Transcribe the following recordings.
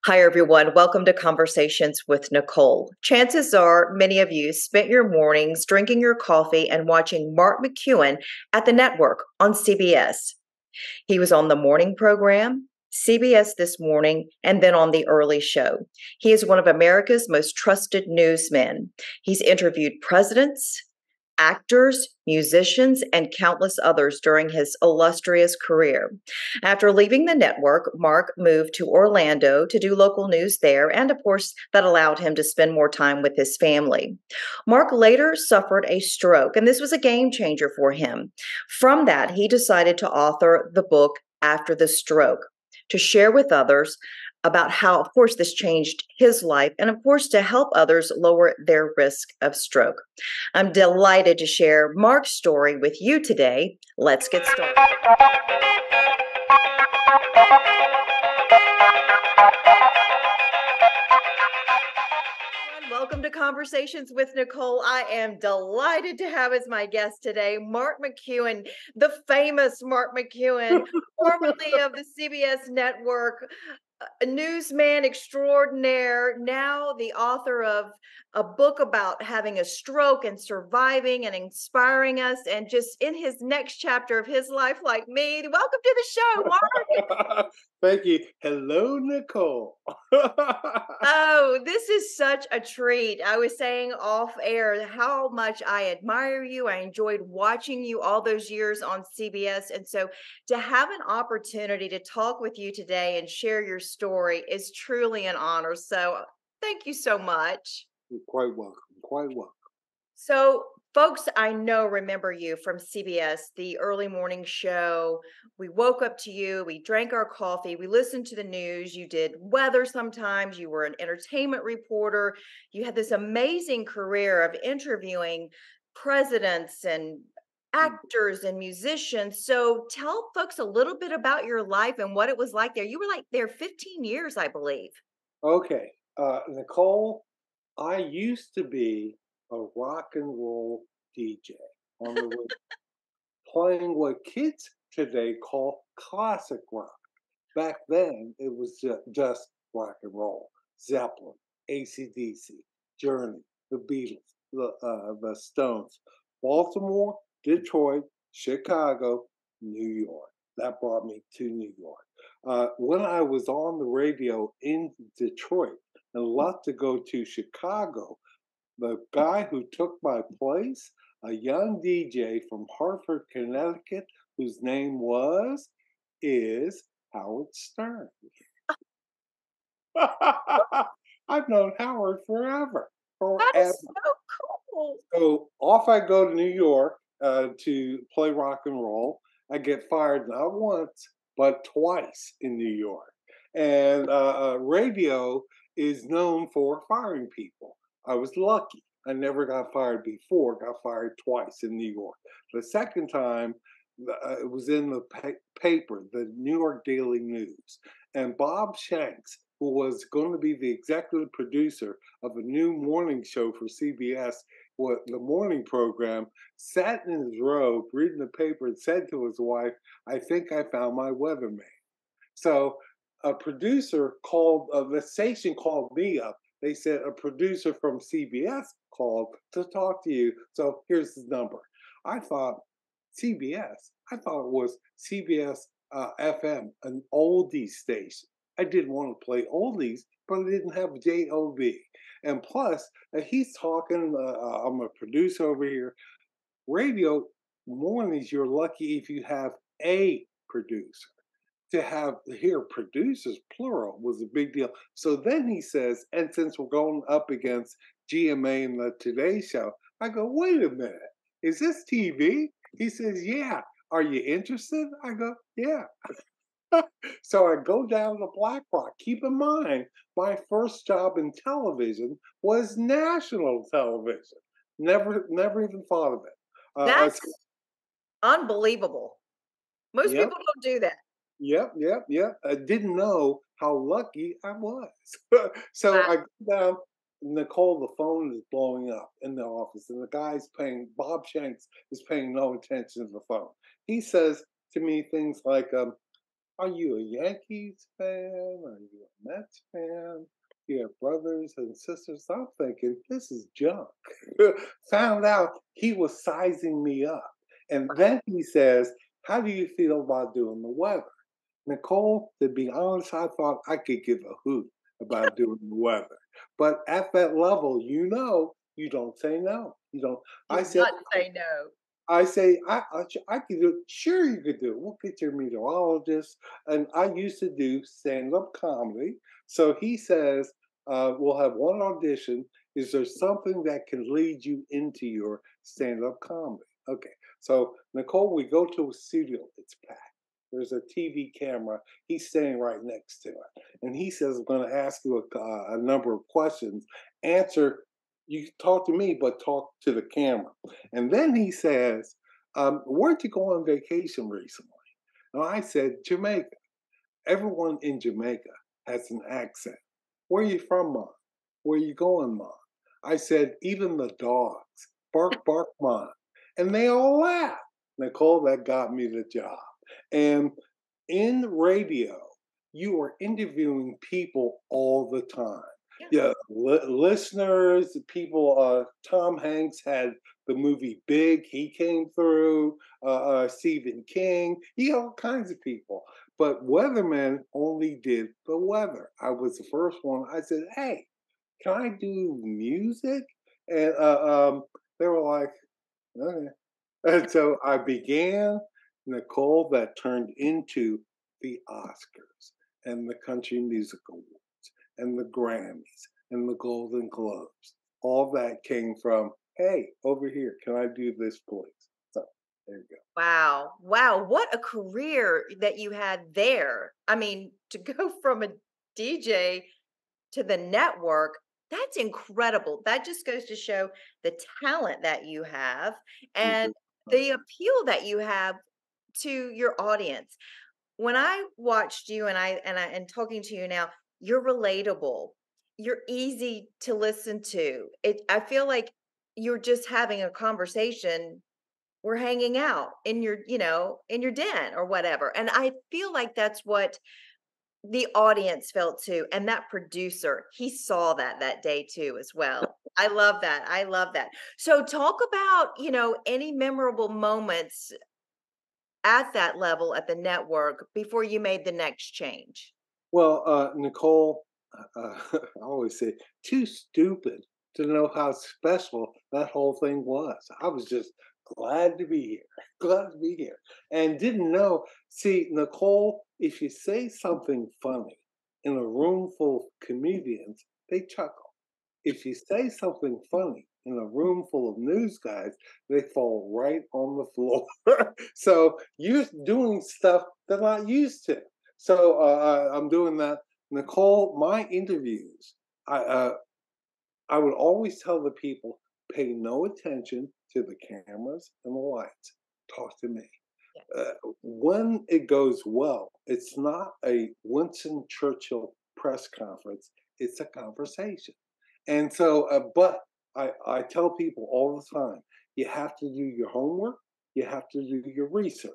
Hi, everyone. Welcome to Conversations with Nicole. Chances are many of you spent your mornings drinking your coffee and watching Mark McEwen at the network on CBS. He was on the morning program, CBS This Morning, and then on The Early Show. He is one of America's most trusted newsmen. He's interviewed presidents, actors, musicians, and countless others during his illustrious career. After leaving the network, Mark moved to Orlando to do local news there, and of course, that allowed him to spend more time with his family. Mark later suffered a stroke, and this was a game changer for him. From that, he decided to author the book After the Stroke to share with others about how, of course, this changed his life and, of course, to help others lower their risk of stroke. I'm delighted to share Mark's story with you today. Let's get started. Welcome to Conversations with Nicole. I am delighted to have as my guest today Mark McEwen, the famous Mark McEwen, formerly of the CBS network, a newsman extraordinaire, now the author of a book about having a stroke and surviving and inspiring us, and just in his next chapter of his life, like me. Welcome to the show, Mark. Thank you. Hello, Nicole. Oh, this is such a treat. I was saying off air how much I admire you. I enjoyed watching you all those years on CBS. And so to have an opportunity to talk with you today and share your story is truly an honor. So thank you so much. You're quite welcome. Quite welcome. So, folks I know remember you from CBS, the early morning show. We woke up to you, we drank our coffee, we listened to the news. You did weather sometimes, you were an entertainment reporter. You had this amazing career of interviewing presidents and actors and musicians. So, tell folks a little bit about your life and what it was like there. You were like there 15 years, I believe. Okay. Nicole, I used to be a rock and roll DJ on the radio, playing what kids today call classic rock. Back then, it was just rock and roll. Zeppelin, AC/DC, Journey, the Beatles, the Stones, Baltimore, Detroit, Chicago, New York. That brought me to New York. When I was on the radio in Detroit and left to go to Chicago, the guy who took my place, a young DJ from Hartford, Connecticut, whose name is Howard Stern. I've known Howard forever. That is so cool. So off I go to New York to play rock and roll. I get fired not once, but twice in New York. And radio is known for firing people. I was lucky. I never got fired before, got fired twice in New York. The second time, it was in the paper, the New York Daily News. And Bob Shanks, who was going to be the executive producer of a new morning show for CBS, the morning program, sat in his robe reading the paper and said to his wife, "I think I found my weatherman." So a producer called, the station called me up. They said a producer from CBS called to talk to you. So here's his number. I thought, CBS? I thought it was CBS FM, an oldie station. I didn't want to play oldies, but I didn't have JOB. And plus, he's talking, I'm a producer over here. Radio mornings, you're lucky if you have a producer. To hear producers, plural, was a big deal. So then he says, and since we're going up against GMA and the Today Show, I go, wait a minute, is this TV? He says, yeah. Are you interested? I go, yeah. So I go down to Black Rock. Keep in mind, my first job in television was national television. Never even thought of it. That's unbelievable. Most Yep. people don't do that. Yep. I didn't know how lucky I was. So Wow. I go down, Nicole, the phone is blowing up in the office, and the guy's Bob Shanks is paying no attention to the phone. He says to me things like, are you a Yankees fan? Are you a Mets fan? brothers and sisters. I'm thinking, this is junk. Found out he was sizing me up. And then he says, how do you feel about doing the weather? Nicole, to be honest, I thought I could give a hoot about doing the weather. But at that level, you don't say no. You don't. Do I said, not say no. I say, I could do it. Sure, you could do it. We'll get your meteorologist. And I used to do stand up comedy. So he says, we'll have one audition. Is there something that can lead you into your stand up comedy? Okay. So, Nicole, we go to a studio. It's packed. There's a TV camera. He's standing right next to it. And he says, I'm going to ask you a number of questions. Answer, you talk to me, but talk to the camera. And then he says, where'd you go on vacation recently? And I said, Jamaica. Everyone in Jamaica has an accent. Where are you from, Mom? Where are you going, Mom? I said, even the dogs. Bark, bark, Mom. And they all laughed. Nicole, that got me the job. And in radio, you are interviewing people all the time. Yeah, listeners, people. Tom Hanks had the movie Big. He came through. Stephen King. You got all kinds of people. But weathermen only did the weather. I was the first one. I said, "Hey, can I do music?" And they were like, "Okay." And so I began, Nicole, that turned into the Oscars and the Country Music Awards and the Grammys and the Golden Globes. All that came from, hey, over here, can I do this, please? So there you go. Wow. Wow. What a career that you had there. I mean, to go from a DJ to the network, that's incredible. That just goes to show the talent that you have Thank and you. the appeal that you have to your audience. When I watched you and talking to you now, you're relatable. You're easy to listen to. I feel like you're just having a conversation. We're hanging out in your, in your den or whatever. And I feel like that's what the audience felt too. And that producer, he saw that day too as well. I love that. I love that. So talk about, any memorable moments at that level at the network before you made the next change. Well, Nicole, I always say, too stupid to know how special that whole thing was. I was just glad to be here, glad to be here, and didn't know. See, Nicole, if you say something funny in a room full of comedians, they chuckle. If you say something funny in a room full of news guys, they fall right on the floor. So you're doing stuff they're not used to. So I'm doing that. Nicole, my interviews, I uh, I would always tell the people, pay no attention to the cameras and the lights. Talk to me. Yeah. When it goes well, it's not a Winston Churchill press conference, it's a conversation. And so, but I tell people all the time, you have to do your homework, you have to do your research,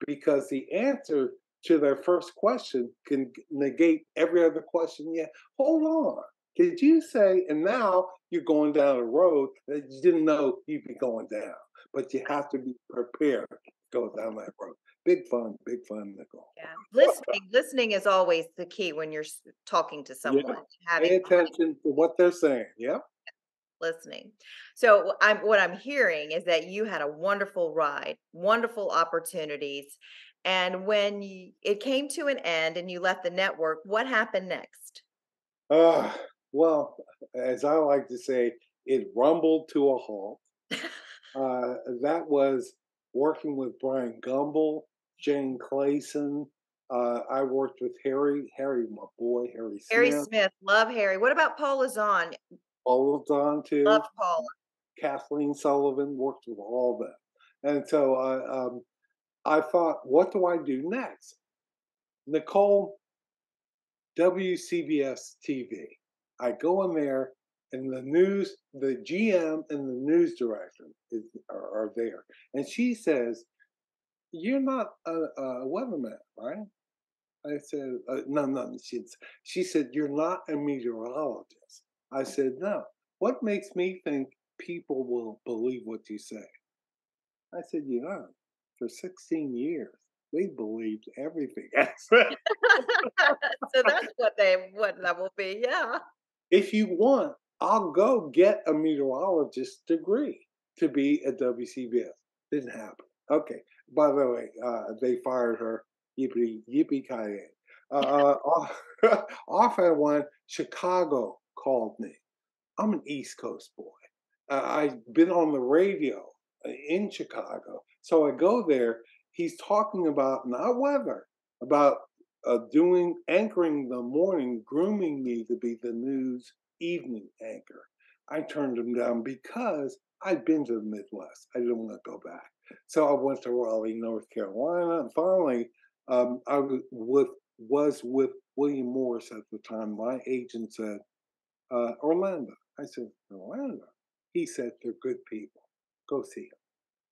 because the answer to their first question can negate every other question. Yeah, hold on. Did you say, and now you're going down a road that you didn't know you'd be going down, but you have to be prepared to go down that road. Big fun, Nicole. Yeah. Listening is always the key when you're talking to Yeah, someone, pay having attention to what they're saying. Yeah. listening. So what I'm hearing is that you had a wonderful ride, wonderful opportunities. And when it came to an end and you left the network, what happened next? Uh, well, as I like to say, it rumbled to a halt. That was working with Brian Gumble, Jane Clayson. I worked with Harry, my boy, Harry Harry Smith, Smith, love Harry. What about Paula Zahn? all of Don too. Love Paula. Kathleen Sullivan worked with all of them. And so I thought, what do I do next? Nicole, WCBS TV. I go in there, and the GM and the news director are there. And she says, you're not a weatherman, right? I said, no, no. She said, you're not a meteorologist. I said, no. What makes me think people will believe what you say? I said, yeah, for 16 years, they believed everything. I said, So that's what that will be, yeah. if you want, I'll go get a meteorologist degree to be at WCBS. Didn't happen. Okay. By the way, they fired her. Yippee yippee ki yay. Off, off at one, Chicago called me. I'm an East Coast boy. I've been on the radio in Chicago. So I go there. He's talking about not weather, about doing anchoring the morning, grooming me to be the news evening anchor. I turned him down because I'd been to the Midwest. I didn't want to go back. So I went to Raleigh, North Carolina, and finally, I was with William Morris at the time. My agent said, Orlando. I said, Orlando. He said, they're good people. Go see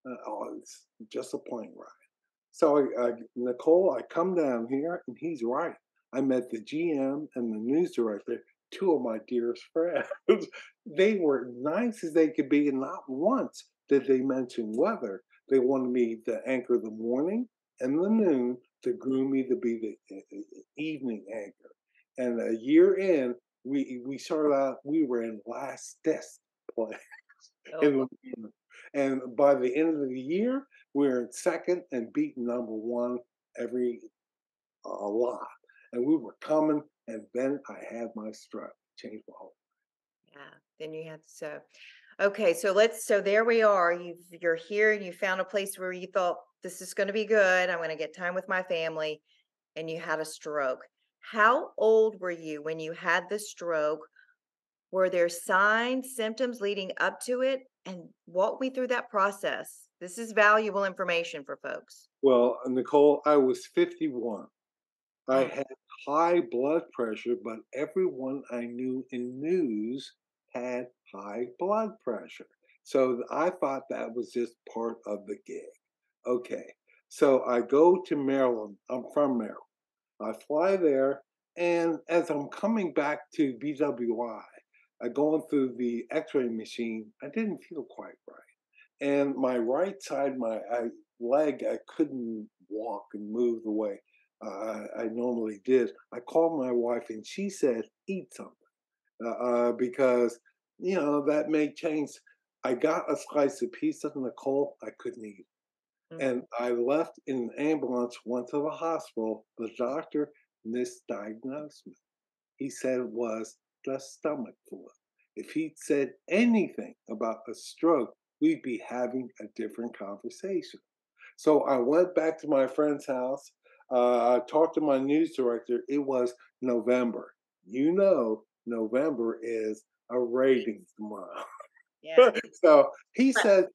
them. Oh, it's just a plane ride. So, Nicole, I come down here, and he's right. I met the GM and the news director, two of my dearest friends. They were nice as they could be, and not once did they mention weather. They wanted me to anchor the morning and the noon to groom me to be the evening anchor. And a year in, we started out. We were in last test place Oh, in boy. the and by the end of the year, we were in second and beating number one every a lot. And we were coming, and then I had my stroke. Changed my whole. Yeah, then you have so okay, so there we are. You're here and you found a place where you thought this is going to be good. I'm going to get time with my family and you had a stroke. How old were you when you had the stroke? Were there signs, symptoms leading up to it? And walk me through that process. This is valuable information for folks. Well, Nicole, I was 51. I Mm. had high blood pressure, but everyone I knew in news had high blood pressure. So I thought that was just part of the gig. Okay. So I go to Maryland. I'm from Maryland. I fly there, and as I'm coming back to BWI, going through the X-ray machine, I didn't feel quite right, and my right side, leg, I couldn't walk and move the way I normally did. I called my wife, and she said, "Eat something," because that may change. I got a slice of pizza in the cold. I couldn't eat. Mm. And I left in an ambulance, went to the hospital. The doctor misdiagnosed me. He said it was the stomach flu. If he'd said anything about a stroke, we'd be having a different conversation. So I went back to my friend's house. I talked to my news director. It was November. November is a ratings month. Yeah. So he said,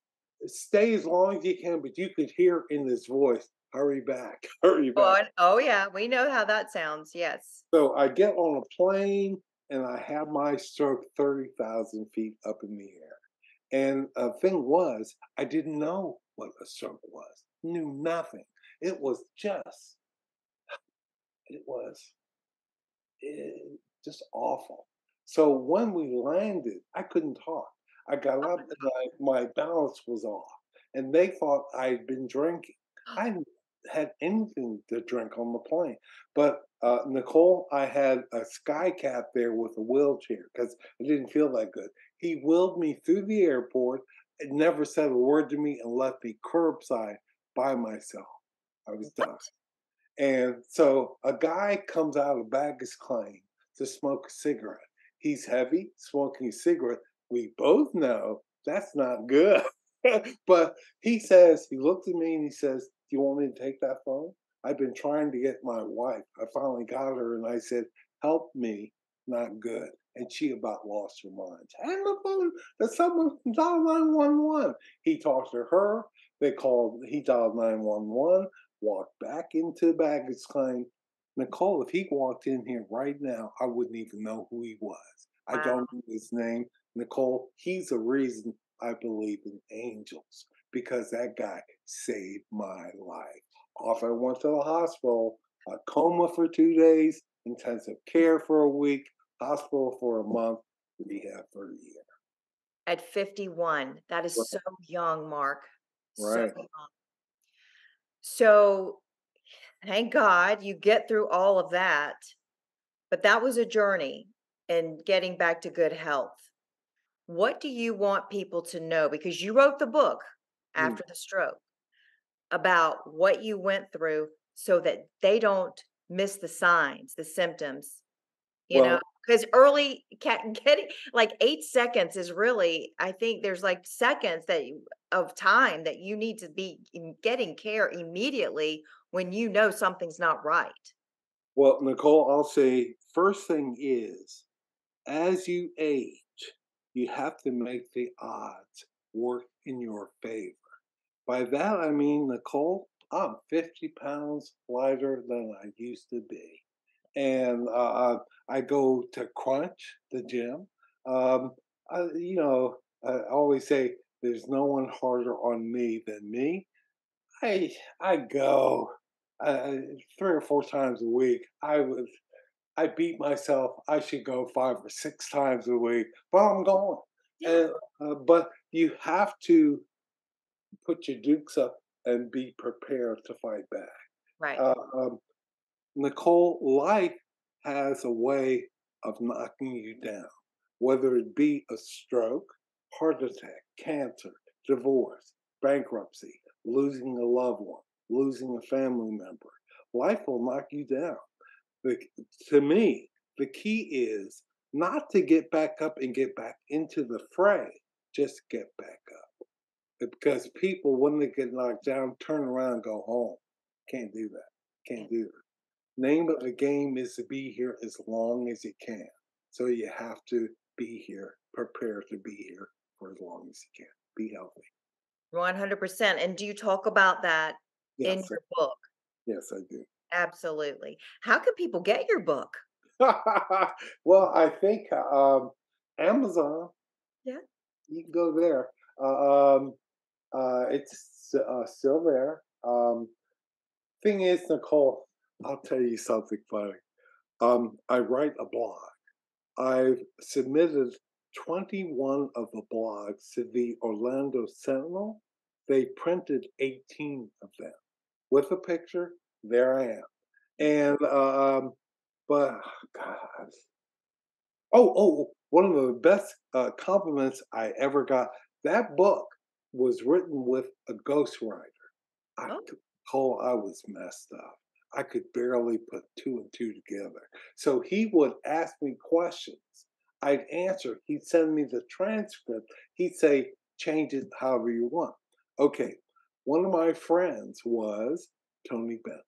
stay as long as you can, but you could hear in his voice, hurry back, hurry back. Oh, yeah. We know how that sounds. Yes. So I get on a plane and I have my stroke 30,000 feet up in the air. And the thing was, I didn't know what a stroke was, knew nothing. It was just, it was just awful. So when we landed, I couldn't talk. I got Oh up my and my balance was off, and they thought I'd been drinking. God. I hadn't had anything to drink on the plane. But Nicole, I had a sky cap there with a wheelchair because I didn't feel that good. He wheeled me through the airport and never said a word to me and left me curbside by myself. I was done. And so a guy comes out of baggage claim to smoke a cigarette. He's heavy, smoking a cigarette. We both know that's not good. But he looks at me and he says, do you want me to take that phone? I've been trying to get my wife. I finally got her and I said, help me, not good. And she about lost her mind. Hand the phone to someone, dial 911. He talked to her. He dialed 911, walked back into the baggage claim. Nicole, if he walked in here right now, I wouldn't even know who he was. I Wow. don't know his name. Nicole, he's the reason I believe in angels because that guy saved my life. Off I went to the hospital. a coma for 2 days, intensive care for a week, hospital for a month, rehab for a year. At 51. That is so young, Mark. So Right. young. So thank God you get through all of that, but that was a journey in getting back to good health. What do you want people to know? Because you wrote the book Mm. after the stroke about what you went through so that they don't miss the signs, the symptoms, you know, Well, because early getting like 8 seconds is really, I think there's like seconds of time that you need to be getting care immediately when you know something's not right. well, Nicole, I'll say first thing is as you age, you have to make the odds work in your favor. By that, I mean, Nicole, I'm 50 pounds lighter than I used to be. And I go to Crunch, the gym. Um, I always say there's no one harder on me than me. I go uh, 3 or 4 times a week. I beat myself. I should go 5 or 6 times a week, but I'm going. Yeah. And but you have to put your dukes up and be prepared to fight back. Right. Uh, um, Nicole, life has a way of knocking you down, whether it be a stroke, heart attack, cancer, divorce, bankruptcy, losing a loved one, losing a family member. Life will knock you down. The, to me, the key is not to get back up and get back into the fray, just get back up. Because people, when they get knocked down, turn around and go home. Can't do that. Yeah. Can't do that. Name of the game is to be here as long as you can. So you have to be here, prepare to be here for as long as you can. Be healthy. 100%. And do you talk about that in Yes, your book? yes, I do. Absolutely. How can people get your book? Well, I think Amazon, Yeah. you can go there. Uh, um, it's still there. Thing is, Nicole, I'll tell you something funny. I write a blog. I've submitted 21 of the blogs to the Orlando Sentinel. They printed 18 of them with a picture. There I am. And, but God, one of the best compliments I ever got. That book was written with a ghostwriter. I Oh, Cole, I was messed up. I could barely put two and two together. So he would ask me questions. I'd answer. He'd send me the transcript. He'd say, change it however you want. Okay. One of my friends was Tony Bennett.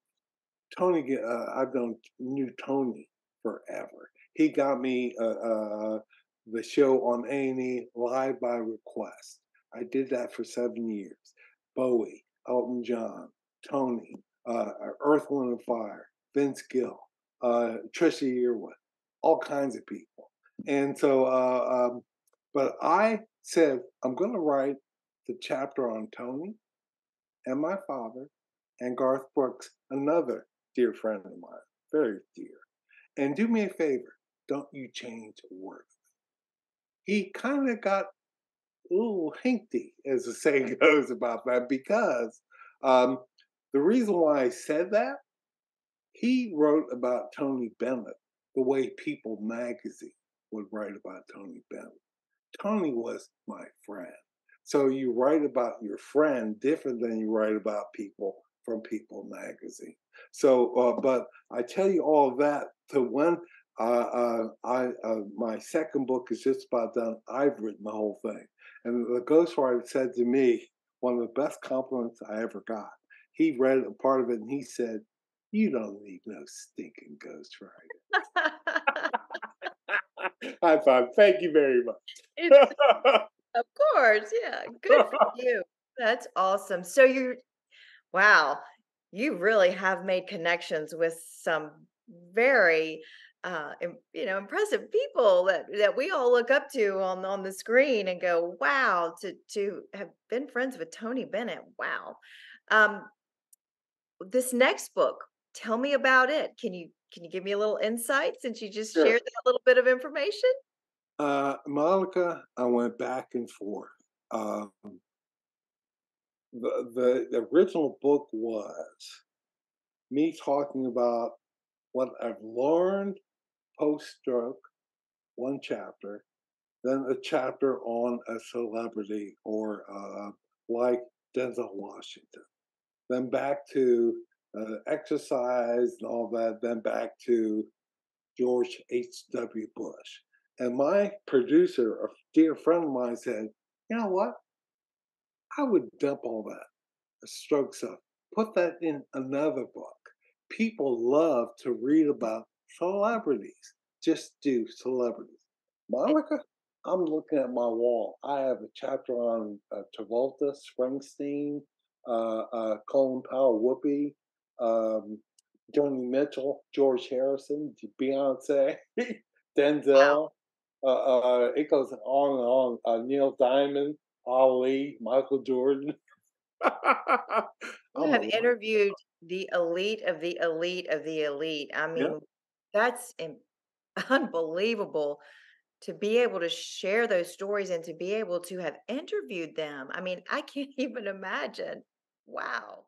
I've knew Tony forever. He got me the show on A&E live by request. I did that for 7 years. Bowie, Elton John, Tony, Earth, Wind and Fire, Vince Gill, Trisha Yearwood, all kinds of people. And so, but I said, I'm going to write the chapter on Tony and my father and Garth Brooks, another dear friend of mine, very dear. And do me a favor, don't you change a word. He kind of got a little hinky, as the saying goes, about that because um, the reason why I said that, he wrote about Tony Bennett the way People magazine would write about Tony Bennett. Tony was my friend. So you write about your friend different than you write about people from People magazine. So, but I tell you all that to when my second book is just about done. I've written the whole thing, and the ghostwriter said to me one of the best compliments I ever got. He read a part of it and he said, "You don't need no stinking ghostwriter." High five. Thank you very it's much. of course. Yeah. Good for you. That's awesome. So wow, you really have made connections with some very impressive people that we all look up to on the screen and go, wow, to have been friends with Tony Bennett. Wow. Um, this next book, Tell me about it. Can you give me a little insight since you just Sure. shared that little bit of information? Monica, I went back and forth. Um, the original book was me talking about what I've learned post stroke, one chapter, then a chapter on a celebrity or like Denzel Washington, then back to exercise and all that, then back to George H.W. Bush. And my producer, a dear friend of mine, said, you know what? I would dump all that stroke stuff, put that in another book. People love to read about celebrities. Just do celebrities. Eh, Monica, I'm looking at my wall. I have a chapter on Travolta, Springsteen, Colin Powell, Whoopi, um, Joni Mitchell, George Harrison, Beyonce, Wow. Denzel. It goes on and on. Neil Diamond, Ali, Michael Jordan. You I'm have a interviewed the elite of the elite of the elite. I yeah. mean, that's unbelievable to be able to share those stories and to be able to have interviewed them. I mean, I can't even imagine. Wow.